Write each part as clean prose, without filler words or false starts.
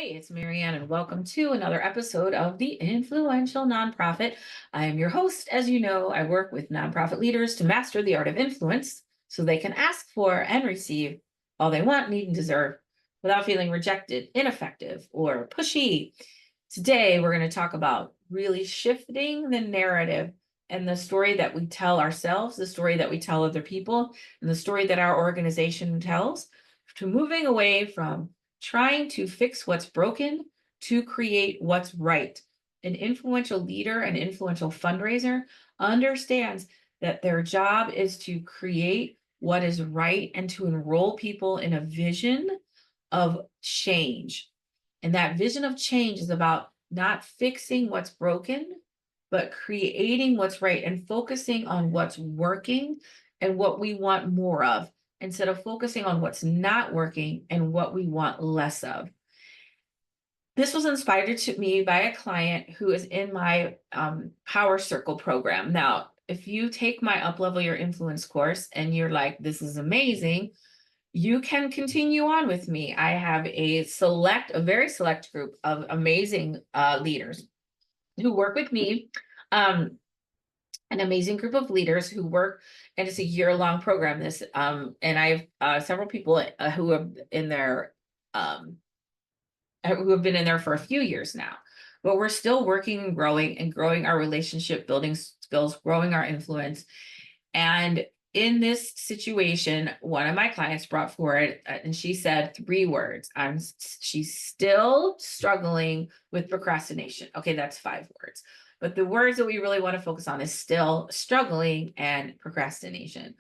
It's Maryanne, and welcome to another episode of The Influential Nonprofit. I am your host. As you know, I work with nonprofit leaders to master the art of influence so they can ask for and receive all they want, need, and deserve without feeling rejected, ineffective, or pushy. Today, we're going to talk about really shifting the narrative and the story that we tell ourselves, the story that we tell other people, and the story that our organization tells, to moving away from trying to fix what's broken to create what's right. An influential leader, an influential fundraiser understands that their job is to create what is right and to enroll people in a vision of change. And that vision of change is about not fixing what's broken, but creating what's right and focusing on what's working and what we want more of, instead of focusing on what's not working and what we want less of. This was inspired to me by a client who is in my Power Circle program. Now, if you take my Uplevel Your Influence course and you're like, this is amazing, you can continue on with me. I have a very select group of amazing leaders who work with me. An amazing group of leaders who work, and it's a year-long program. And I have several people who have been in there for a few years now. But we're still working and growing our relationship, building skills, growing our influence. And in this situation, one of my clients brought forward, and she said 3 words. She's still struggling with procrastination. Okay, that's 5 words. But the words that we really want to focus on is still struggling and procrastination.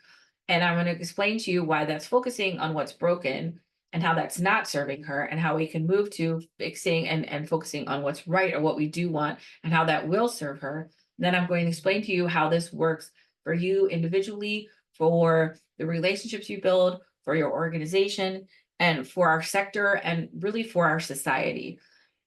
And I'm going to explain to you why that's focusing on what's broken and how that's not serving her, and how we can move to fixing and focusing on what's right or what we do want and how that will serve her. Then I'm going to explain to you how this works for you individually, for the relationships you build, for your organization, and for our sector, and really for our society.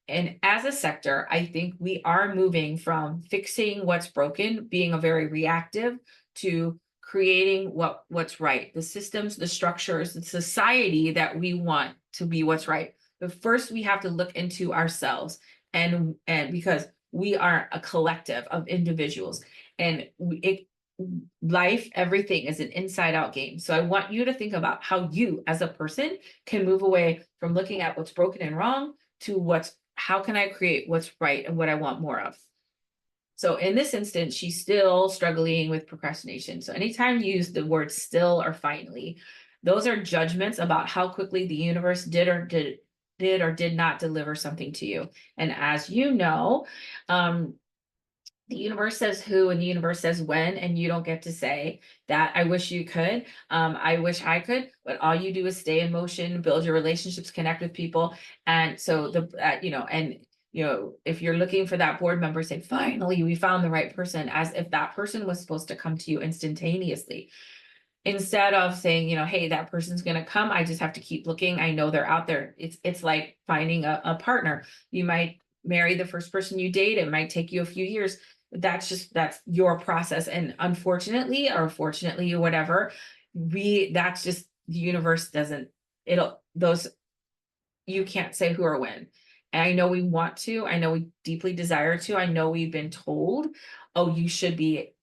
And as a sector, I think we are moving from fixing what's broken, being a very reactive, to creating what's right, the systems, the structures, the society that we want to be what's right. But first, we have to look into ourselves, and because we are a collective of individuals, and life, everything is an inside out game. So I want you to think about how you as a person can move away from looking at what's broken and wrong to how can I create what's right and what I want more of. So in this instance, she's still struggling with procrastination. So anytime you use the word still or finally, those are judgments about how quickly the universe did or did not deliver something to you. And as you know, the universe says who and the universe says when, and you don't get to say that. I wish you could. I wish I could, but all you do is stay in motion, build your relationships, connect with people. And so if you're looking for that board member, say, finally, we found the right person, as if that person was supposed to come to you instantaneously. Instead of saying, hey, that person's going to come, I just have to keep looking. I know they're out there. It's like finding a partner. You might marry the first person you date. It might take you a few years. That's your process. And unfortunately, or fortunately, or whatever, that's just the universe you can't say who or when. And I know we want to, I know we deeply desire to, I know we've been told, oh, you should be,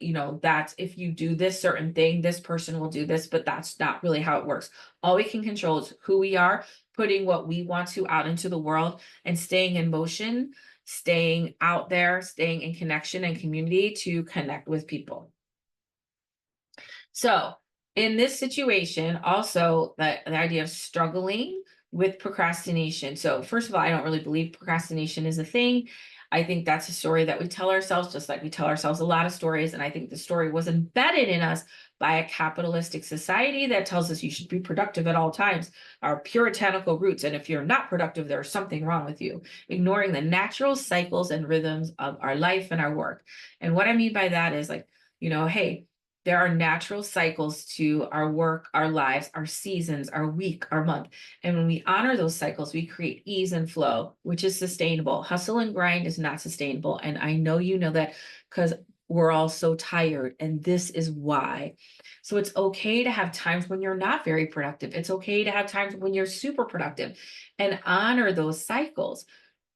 that's if you do this certain thing, this person will do this, but that's not really how it works. All we can control is who we are, putting what we want to out into the world, and staying in motion, staying out there, staying in connection and community to connect with people. So in this situation, also the idea of struggling with procrastination. So first of all, I don't really believe procrastination is a thing. I think that's a story that we tell ourselves, just like we tell ourselves a lot of stories. And I think the story was embedded in us by a capitalistic society that tells us you should be productive at all times, our puritanical roots. And if you're not productive, there's something wrong with you, ignoring the natural cycles and rhythms of our life and our work. And what I mean by that is hey, there are natural cycles to our work, our lives, our seasons, our week, our month. And when we honor those cycles, we create ease and flow, which is sustainable. Hustle and grind is not sustainable. And I know you know that, because we're all so tired, and this is why. So it's okay to have times when you're not very productive. It's okay to have times when you're super productive, and honor those cycles.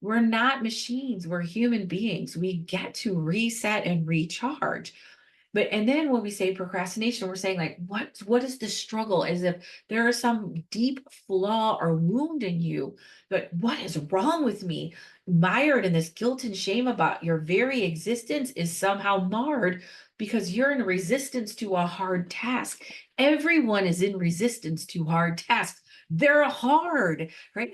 We're not machines, we're human beings. We get to reset and recharge. But and then when we say procrastination, we're saying like, what is the struggle? As if there is some deep flaw or wound in you. But what is wrong with me? Mired in this guilt and shame about your very existence is somehow marred because you're in resistance to a hard task. Everyone is in resistance to hard tasks. They're hard, right?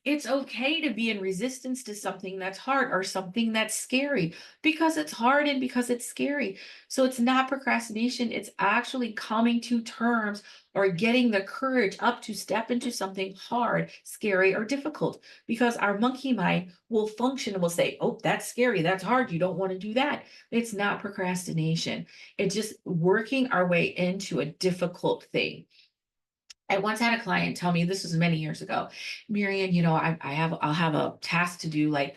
It's okay to be in resistance to something that's hard or something that's scary because it's hard and because it's scary. So it's not procrastination, it's actually coming to terms or getting the courage up to step into something hard, scary, or difficult. Because our monkey mind will function and will say, oh, that's scary, that's hard, you don't want to do that. It's not procrastination, it's just working our way into a difficult thing. I once had a client tell me, this was many years ago, Maryanne, I'll have a task to do, like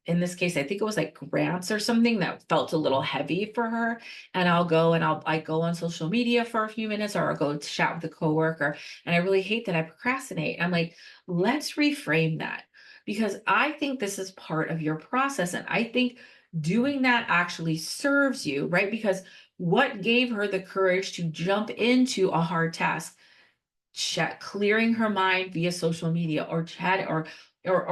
in this case, I think it was like grants or something that felt a little heavy for her. And I'll go and I go on social media for a few minutes, or I'll go chat with a coworker. And I really hate that I procrastinate. I'm like, let's reframe that, because I think this is part of your process. And I think doing that actually serves you, right? Because what gave her the courage to jump into a hard task? Chat, clearing her mind via social media, or chat, or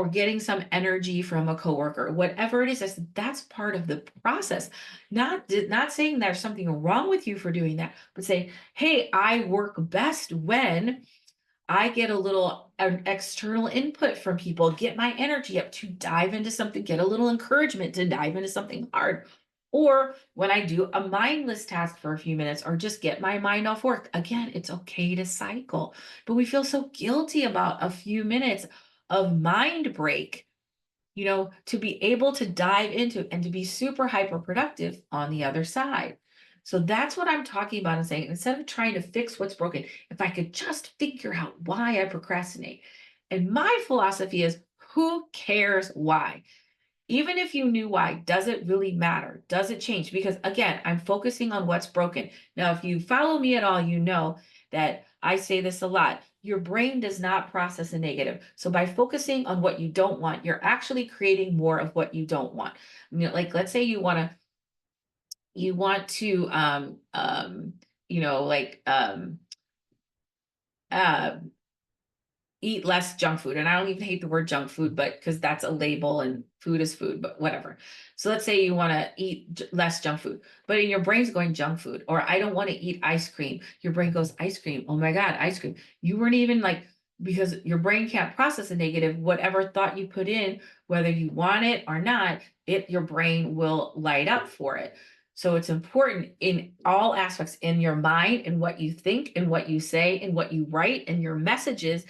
getting some energy from a coworker, whatever it is. That's part of the process. Not saying there's something wrong with you for doing that, but say, hey, I work best when I get a little external input from people, get my energy up to dive into something, get a little encouragement to dive into something hard. Or when I do a mindless task for a few minutes, or just get my mind off work. Again, it's okay to cycle, but we feel so guilty about a few minutes of mind break, to be able to dive into and to be super hyper productive on the other side. So that's what I'm talking about and saying, instead of trying to fix what's broken, if I could just figure out why I procrastinate. And my philosophy is, who cares why? Even if you knew why, does it really matter? Does it change? Because again, I'm focusing on what's broken. Now, if you follow me at all, you know that I say this a lot. Your brain does not process a negative. So by focusing on what you don't want, you're actually creating more of what you don't want. Like let's say you want to like uh eat less junk food. And I don't even hate the word junk food, but because that's a label and food is food, but whatever. So let's say you want to eat less junk food, but in your brain's going junk food, or I don't want to eat ice cream. Your brain goes ice cream. Oh my God, ice cream. You weren't even like, because your brain can't process a negative, whatever thought you put in, whether you want it or not, your brain will light up for it. So it's important in all aspects, in your mind and what you think and what you say and what you write and your messages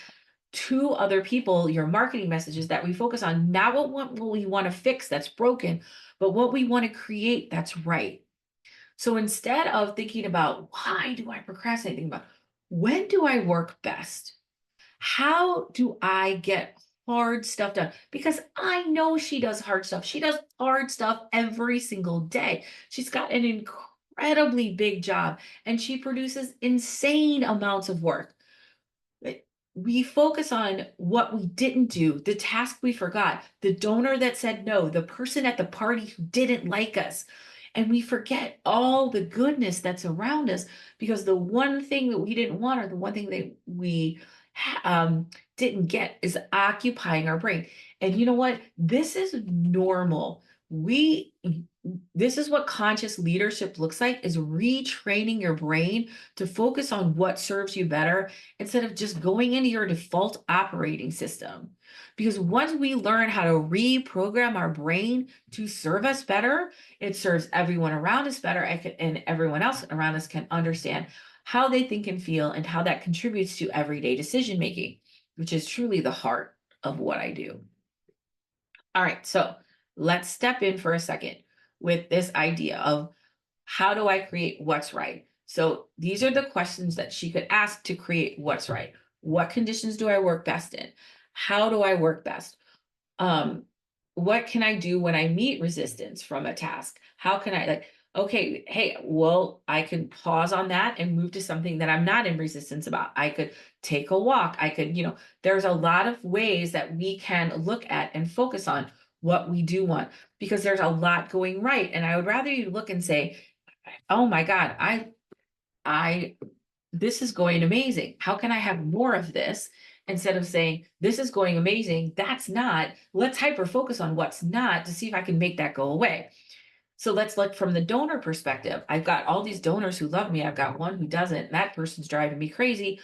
to other people, your marketing messages, that we focus on not what we want to fix that's broken, but what we want to create that's right. So instead of thinking about why do I procrastinate, think about, when do I work best? How do I get hard stuff done? Because I know she does hard stuff. She does hard stuff every single day. She's got an incredibly big job and she produces insane amounts of work. We focus on what we didn't do, the task we forgot, the donor that said no, the person at the party who didn't like us. And we forget all the goodness that's around us, because the one thing that we didn't want, or the one thing that we didn't get, is occupying our brain. And you know what? This is normal. This is what conscious leadership looks like, is retraining your brain to focus on what serves you better, instead of just going into your default operating system. Because once we learn how to reprogram our brain to serve us better, it serves everyone around us better, and everyone else around us can understand how they think and feel, and how that contributes to everyday decision making, which is truly the heart of what I do. All right, so let's step in for a second with this idea of, how do I create what's right? So these are the questions that she could ask to create what's right. What conditions do I work best in? How do I work best? What can I do when I meet resistance from a task? How can I, like, Okay, hey, well, I can pause on that and move to something that I'm not in resistance about. I could take a walk. I could, there's a lot of ways that we can look at and focus on what we do want, because there's a lot going right. And I would rather you look and say, oh my God, I, this is going amazing. How can I have more of this? Instead of saying, this is going amazing, that's not, let's hyper focus on what's not to see if I can make that go away. So let's look from the donor perspective. I've got all these donors who love me. I've got one who doesn't. That person's driving me crazy.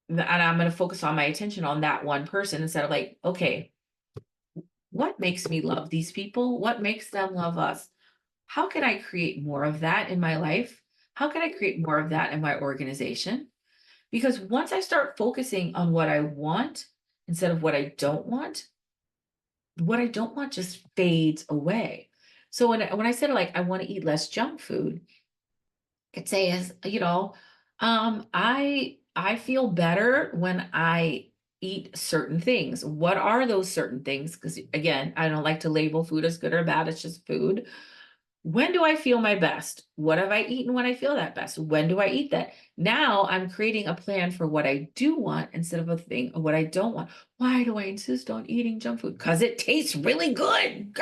And I'm going to focus on my attention on that one person instead of like, okay, what makes me love these people? What makes them love us? How can I create more of that in my life? How can I create more of that in my organization? Because once I start focusing on what I want instead of what I don't want just fades away. So when I said like I want to eat less junk food, I could say is, I feel better when I eat certain things. What are those certain things? Because again, I don't like to label food as good or bad. It's just food. When do I feel my best? What have I eaten when I feel that best? When do I eat that? Now I'm creating a plan for what I do want instead of a thing of what I don't want. Why do I insist on eating junk food? Because it tastes really good.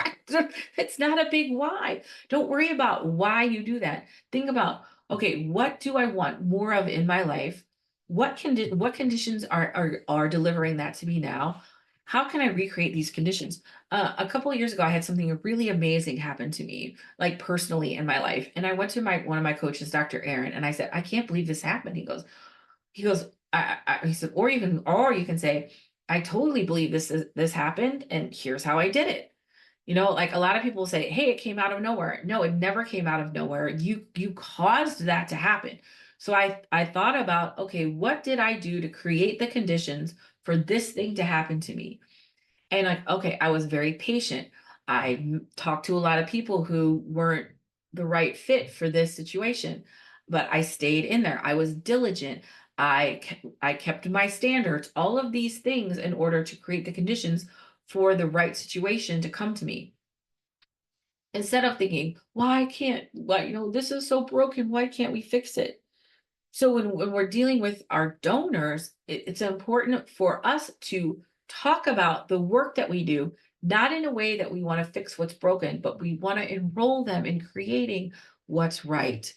It's not a big why. Don't worry about why you do that. Think about, okay, what do I want more of in my life? What conditions are delivering that to me now? How can I recreate these conditions? A couple of years ago, I had something really amazing happen to me, like personally in my life. And I went to one of my coaches, Dr. Aaron, and I said, I can't believe this happened. He goes, he said, or you can say, I totally believe this happened, and here's how I did it. Like a lot of people say, hey, it came out of nowhere. No, it never came out of nowhere. You caused that to happen. So I thought about, okay, what did I do to create the conditions for this thing to happen to me? And like, okay, I was very patient. Talked to a lot of people who weren't the right fit for this situation, but I stayed in there. I was diligent. I kept my standards, all of these things in order to create the conditions for the right situation to come to me. Instead of thinking, why can't, this is so broken. Why can't we fix it? So when we're dealing with our donors, it's important for us to talk about the work that we do, not in a way that we want to fix what's broken, but we want to enroll them in creating what's right.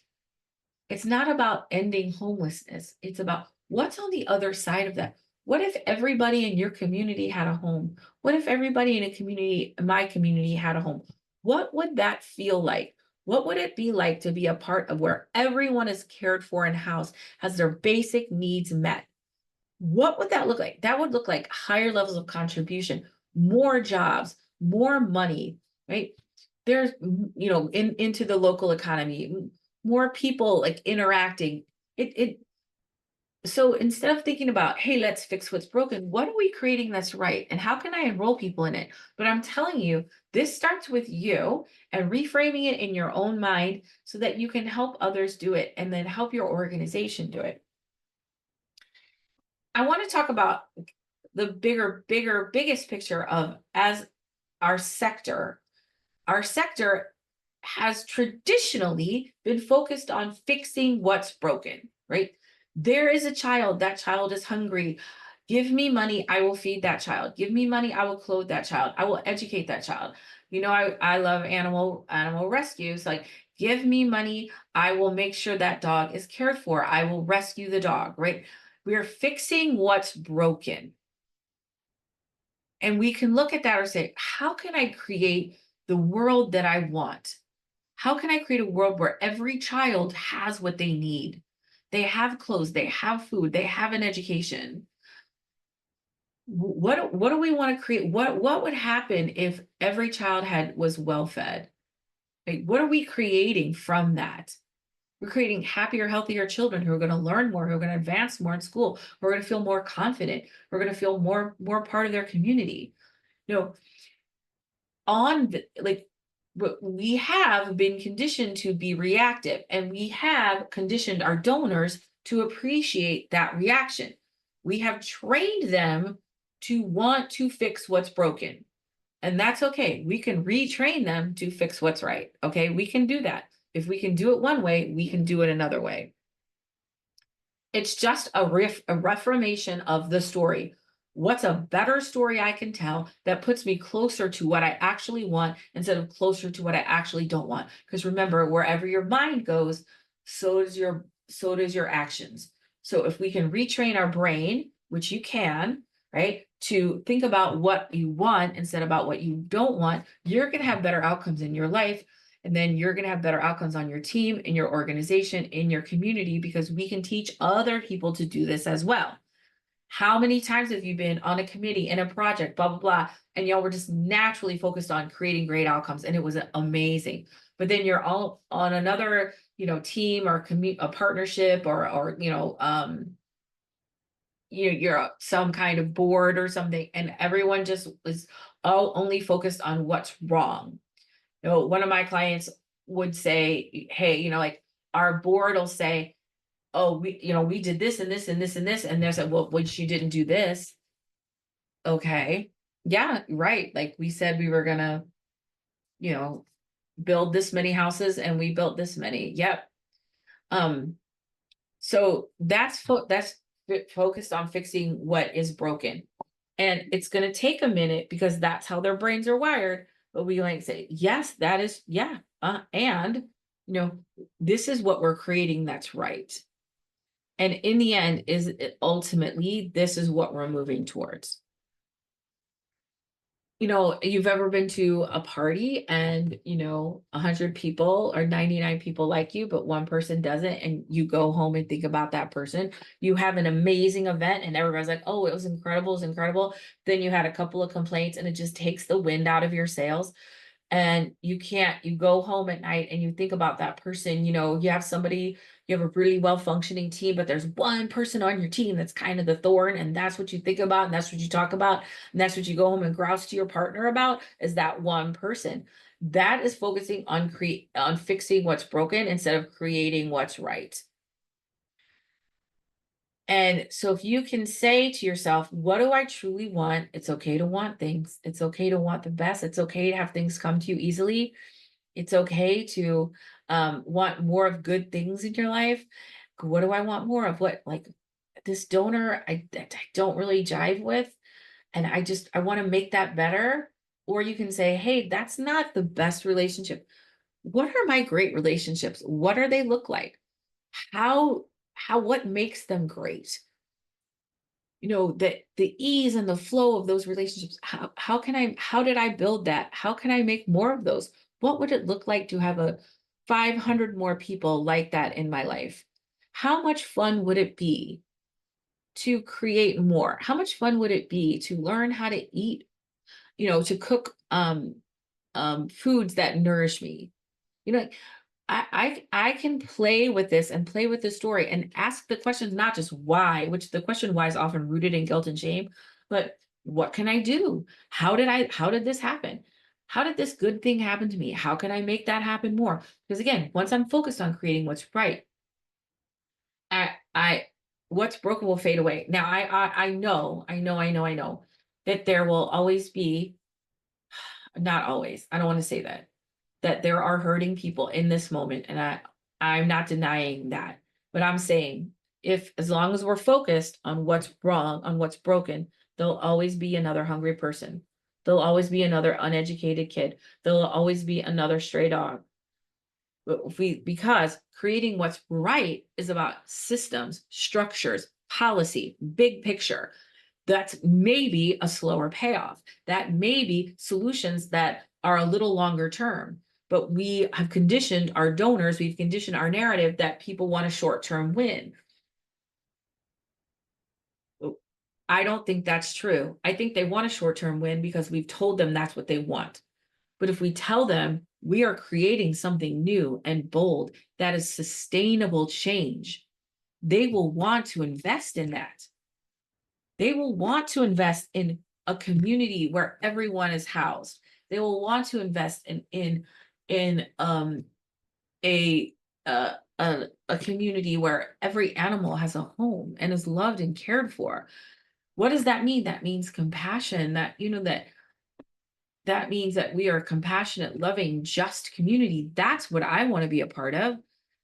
It's not about ending homelessness. It's about what's on the other side of that. What if everybody in your community had a home? What if everybody in my community had a home? What would that feel like? What would it be like to be a part of where everyone is cared for and housed, has their basic needs met? What would that look like? That would look like higher levels of contribution, more jobs, more money, right? There's, into the local economy, more people like interacting. It so instead of thinking about, hey, let's fix what's broken, what are we creating that's right? And how can I enroll people in it? But I'm telling you, this starts with you and reframing it in your own mind so that you can help others do it and then help your organization do it. I want to talk about the biggest picture of as our sector. Our sector has traditionally been focused on fixing what's broken, right? There is a child, that child is hungry. Give me money, I will feed that child. Give me money, I will clothe that child. I will educate that child. I love animal rescues. Like, give me money, I will make sure that dog is cared for. I will rescue the dog, right? We are fixing what's broken. And we can look at that or say, how can I create the world that I want? How can I create a world where every child has what they need? They have clothes, they have food, they have an education. What do we want to create? What would happen if every child was well fed? Like, what are we creating from that? We're creating happier, healthier children who are going to learn more, who are going to advance more in school, who are going to feel more confident, who are going to feel more part of their community. You know, we have been conditioned to be reactive, and we have conditioned our donors to appreciate that reaction. We have trained them to want to fix what's broken. And that's okay. We can retrain them to fix what's right. Okay, we can do that. If we can do it one way, we can do it another way. It's just a reformation of the story. What's a better story I can tell that puts me closer to what I actually want instead of closer to what I actually don't want? Because remember, wherever your mind goes, so does your actions. So if we can retrain our brain, which you can, right, to think about what you want instead about what you don't want, you're going to have better outcomes in your life. And then you're going to have better outcomes on your team, in your organization, in your community, because we can teach other people to do this as well. How many times have you been on a committee, in a project, blah, blah, blah, and y'all were just naturally focused on creating great outcomes, and it was amazing. But then you're all on another, team or a partnership, or you're some kind of board or something, and everyone just was all only focused on what's wrong. One of my clients would say, hey, like our board will say, oh, we did this and this and this and this. And there's well, which you didn't do this. Okay. Yeah, right. Like we said, we were gonna, build this many houses and we built this many. Yep. So that's focused on fixing what is broken. And it's going to take a minute because that's how their brains are wired. But we like say, yes, that is, yeah. And, this is what we're creating that's right. And in the end, ultimately, this is what we're moving towards. You've ever been to a party and, 100 people or 99 people like you, but one person doesn't, and you go home and think about that person. You have an amazing event and everybody's like, oh, it was incredible, it was incredible. Then you had a couple of complaints and it just takes the wind out of your sails. And you go home at night and you think about that person. You have a really well functioning team, but there's one person on your team that's kind of the thorn, and that's what you think about, and that's what you talk about, and that's what you go home and grouse to your partner about, is that one person. That is focusing on fixing what's broken instead of creating what's right. And so if you can say to yourself, what do I truly want? It's okay to want things. It's okay to want the best. It's okay to have things come to you easily. It's okay to want more of good things in your life. What do I want more of? What, like this donor I don't really jive with, and I want to make that better. Or you can say, hey, that's not the best relationship. What are my great relationships? What do they look like? What makes them great? The ease and the flow of those relationships. How did I build that? How can I make more of those? What would it look like to have 500 more people like that in my life? How much fun would it be to create more? How much fun would it be to learn how to eat, to cook foods that nourish me? I can play with this and play with the story and ask the questions, not just why, which the question why is often rooted in guilt and shame, but what can I do? How did this happen? How did this good thing happen to me? How can I make that happen more? Because again, once I'm focused on creating what's right, I what's broken will fade away. Now I know that there will always be, not always, I don't want to say that there are hurting people in this moment. And I'm not denying that, but I'm saying as long as we're focused on what's wrong, on what's broken, there'll always be another hungry person. There'll always be another uneducated kid. There'll always be another stray dog. Because creating what's right is about systems, structures, policy, big picture. That's maybe a slower payoff. That may be solutions that are a little longer term. But we have conditioned our donors, we've conditioned our narrative that people want a short-term win. I don't think that's true. I think they want a short-term win because we've told them that's what they want. But if we tell them we are creating something new and bold that is sustainable change, they will want to invest in that. They will want to invest in a community where everyone is housed. They will want to invest in a a community where every animal has a home and is loved and cared for. What does that mean? That means compassion, that that means that we are a compassionate, loving, just community. That's what I want to be a part of.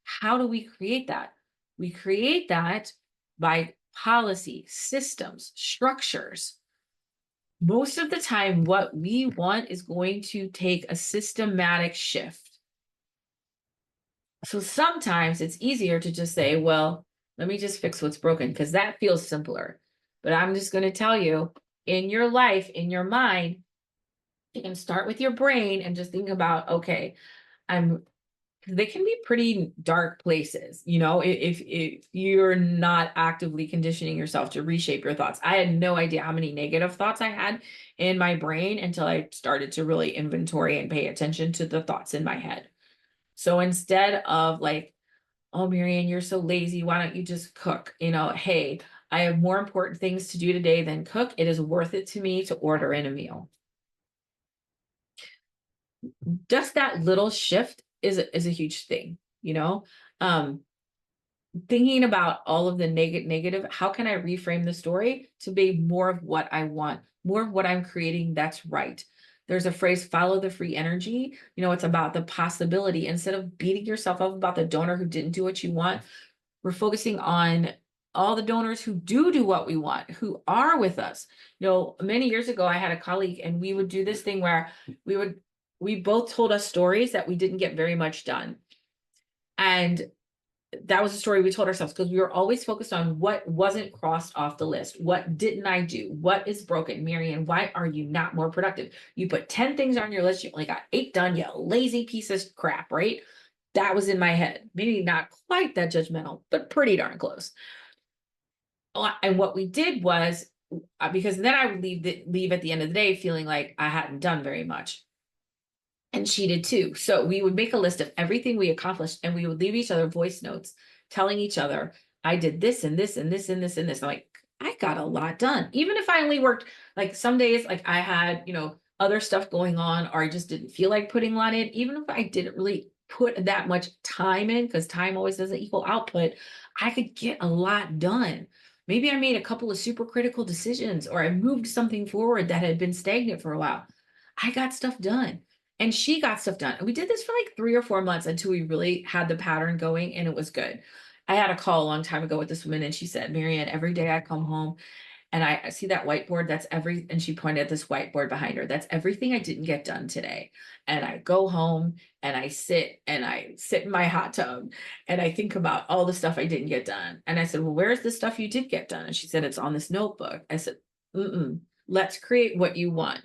How do we create that? We create that by policy, systems, structures. Most of the time, what we want is going to take a systematic shift. So sometimes it's easier to just say, well, let me just fix what's broken, because that feels simpler. But I'm just going to tell you, in your life, in your mind, you can start with your brain and just think about, okay, I'm they can be pretty dark places, if you're not actively conditioning yourself to reshape your thoughts. I had no idea how many negative thoughts I had in my brain until I started to really inventory and pay attention to the thoughts in my head. So instead of like, oh, Maryanne, you're so lazy, why don't you just cook? Hey, I have more important things to do today than cook. It is worth it to me to order in a meal. Just that little shift is a huge thing, um thinking about all of the negative, how can I reframe the story to be more of what I want, more of what I'm creating that's right. There's a phrase, follow the free energy. It's about the possibility. Instead of beating yourself up about the donor who didn't do what you want, we're focusing on all the donors who do what we want, who are with us. Many years ago, I had a colleague and we would do this thing where we both told us stories that we didn't get very much done. And that was a story we told ourselves, because we were always focused on what wasn't crossed off the list. What didn't I do? What is broken? Maryanne, why are you not more productive? You put 10 things on your list, you only got 8 done, you lazy piece of crap, right? That was in my head. Maybe not quite that judgmental, but pretty darn close. And what we did was, because then I would leave at the end of the day feeling like I hadn't done very much. And she did too. So we would make a list of everything we accomplished, and we would leave each other voice notes telling each other, I did this and this and this and this and this. I'm like, I got a lot done. Even if I only worked, like some days, like I had, other stuff going on, or I just didn't feel like putting a lot in, even if I didn't really put that much time in, because time always doesn't equal output, I could get a lot done. Maybe I made a couple of super critical decisions, or I moved something forward that had been stagnant for a while. I got stuff done. And she got stuff done. And we did this for like 3 or 4 months until we really had the pattern going, and it was good. I had a call a long time ago with this woman, and she said, Maryanne, every day I come home and I see that whiteboard, and she pointed at this whiteboard behind her. That's everything I didn't get done today. And I go home and I sit in my hot tub and I think about all the stuff I didn't get done. And I said, well, where's the stuff you did get done? And she said, it's on this notebook. I said, let's create what you want.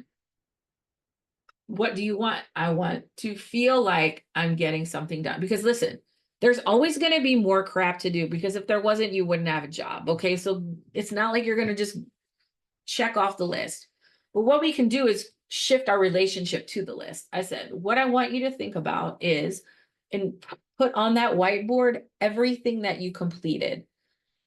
What do you want? I want to feel like I'm getting something done. Because listen, there's always going to be more crap to do, because if there wasn't, you wouldn't have a job. Okay. So it's not like you're going to just check off the list. But what we can do is shift our relationship to the list. I said, what I want you to think about is, and put on that whiteboard everything that you completed,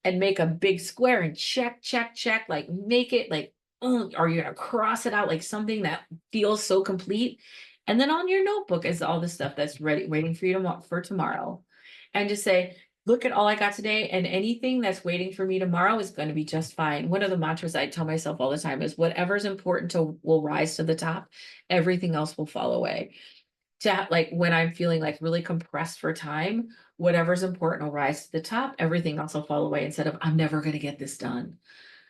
and make a big square and check, check, check, like make it like, are you going to cross it out like something that feels so complete? And then on your notebook is all the stuff that's ready, waiting for you for tomorrow. And just say, look at all I got today, and anything that's waiting for me tomorrow is going to be just fine. One of the mantras I tell myself all the time is, whatever's important will rise to the top. Everything else will fall away. Like when I'm feeling like really compressed for time, whatever's important will rise to the top. Everything else will fall away, instead of, I'm never going to get this done.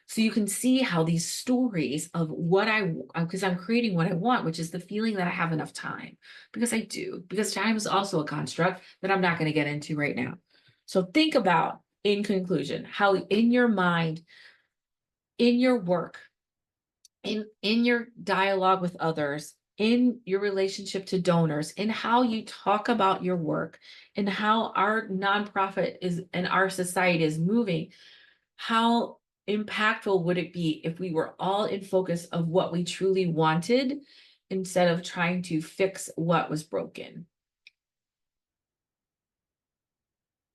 So you can see how these stories of because I'm creating what I want, which is the feeling that I have enough time, because I do, because time is also a construct that I'm not going to get into right now. So think about, in conclusion, how in your mind, in your work, in your dialogue with others, in your relationship to donors, in how you talk about your work, and how our nonprofit is and our society is moving, how impactful would it be if we were all in focus of what we truly wanted, instead of trying to fix what was broken?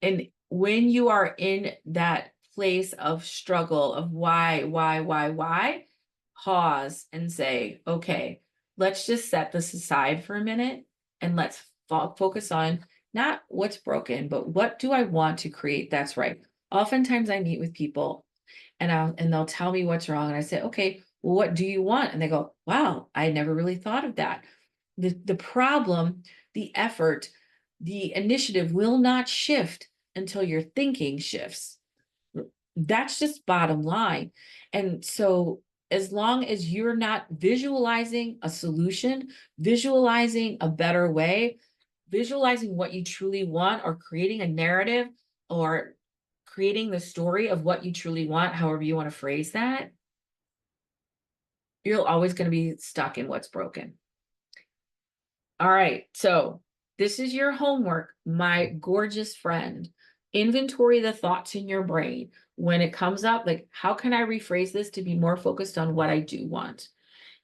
And when you are in that place of struggle of why, pause and say, okay, let's just set this aside for a minute, and let's focus on not what's broken, but what do I want to create that's right. Oftentimes I meet with people, and they'll tell me what's wrong, and I say, okay, well, what do you want? And they go, wow, I never really thought of that. The problem, the effort, the initiative will not shift until your thinking shifts. That's just bottom line. And so as long as you're not visualizing a solution, visualizing a better way, visualizing what you truly want, or creating a narrative, or creating the story of what you truly want, however you want to phrase that, you're always going to be stuck in what's broken. All right, so this is your homework, my gorgeous friend. Inventory the thoughts in your brain. When it comes up, like, how can I rephrase this to be more focused on what I do want?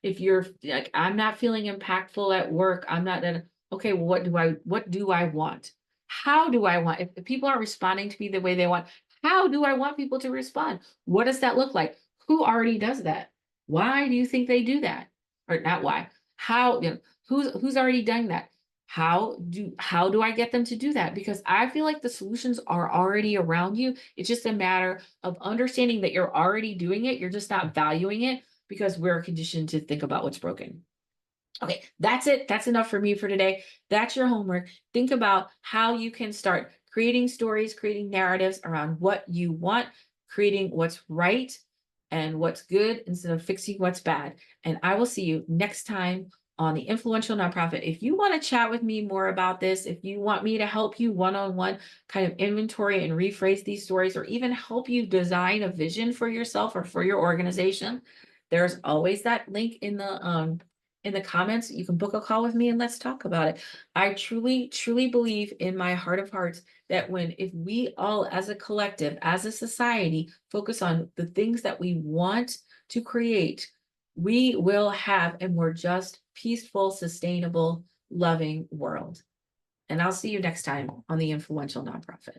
If you're like, I'm not feeling impactful at work, I'm not okay, well, what do I want? How do I want, if people aren't responding to me the way they want, how do I want people to respond? What does that look like? Who already does that? Why do you think they do that? Or not why? How, who's already done that? How do I get them to do that? Because I feel like the solutions are already around you. It's just a matter of understanding that you're already doing it. You're just not valuing it because we're conditioned to think about what's broken. Okay, that's it. That's enough for me for today. That's your homework. Think about how you can start creating stories, creating narratives around what you want, creating what's right and what's good instead of fixing what's bad. And I will see you next time on the Influential Nonprofit. If you want to chat with me more about this, if you want me to help you one-on-one kind of inventory and rephrase these stories, or even help you design a vision for yourself or for your organization, there's always that link in the comments. You can book a call with me and let's talk about it. I truly, truly believe in my heart of hearts that if we all as a collective, as a society, focus on the things that we want to create, we will have a more just, peaceful, sustainable, loving world. And I'll see you next time on the Influential Nonprofit.